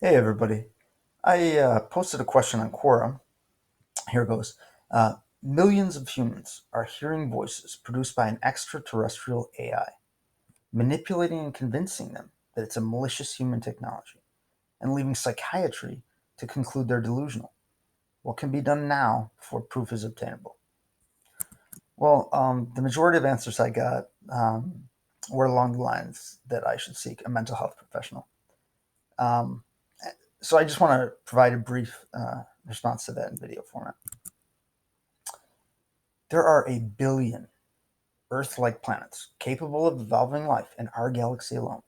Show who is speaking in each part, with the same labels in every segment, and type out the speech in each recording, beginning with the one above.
Speaker 1: Hey everybody. I posted a question on Quora. Here goes. Millions of humans are hearing voices produced by an extraterrestrial AI, manipulating and convincing them that it's a malicious human technology, and leaving psychiatry to conclude they're delusional. What can be done now before proof is obtainable? Well, the majority of answers I got were along the lines that I should seek a mental health professional. Um, so I just want to provide a brief response to that in video format. There are a billion Earth like planets capable of evolving life in our galaxy alone,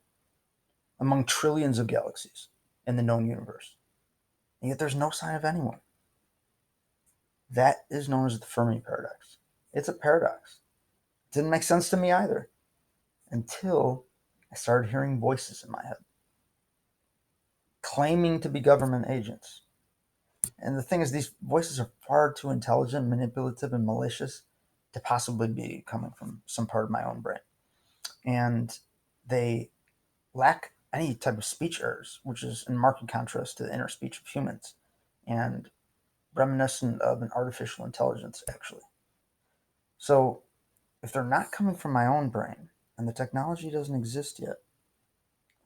Speaker 1: among trillions of galaxies in the known universe. And yet there's no sign of anyone. That is known as the Fermi Paradox. It's a paradox. It didn't make sense to me either until I started hearing voices in my head claiming to be government agents. And the thing is, these voices are far too intelligent, manipulative, and malicious to possibly be coming from some part of my own brain. And they lack any type of speech errors, which is in marked contrast to the inner speech of humans and reminiscent of an artificial intelligence, actually. So, if they're not coming from my own brain and the technology doesn't exist yet,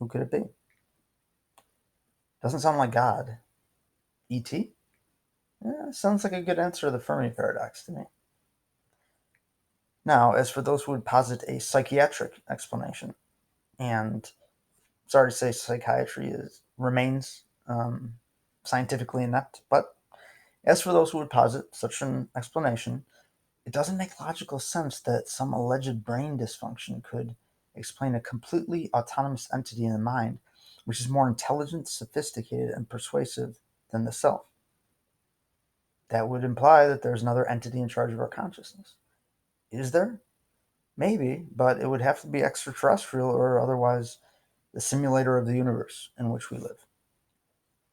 Speaker 1: who could it be? Doesn't sound like God. E.T.? Yeah, sounds like a good answer to the Fermi paradox to me. Now, as for those who would posit a psychiatric explanation, and sorry to say, psychiatry remains scientifically inept, but as for those who would posit such an explanation, it doesn't make logical sense that some alleged brain dysfunction could explain a completely autonomous entity in the mind, which is more intelligent, sophisticated, and persuasive than the self. That would imply that there's another entity in charge of our consciousness. Is there? Maybe, but it would have to be extraterrestrial or otherwise the simulator of the universe in which we live.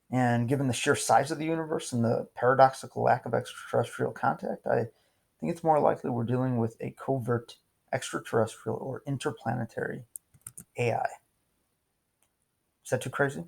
Speaker 1: And given the sheer size of the universe and the paradoxical lack of extraterrestrial contact, I think it's more likely we're dealing with a covert extraterrestrial or interplanetary AI. Is that too crazy?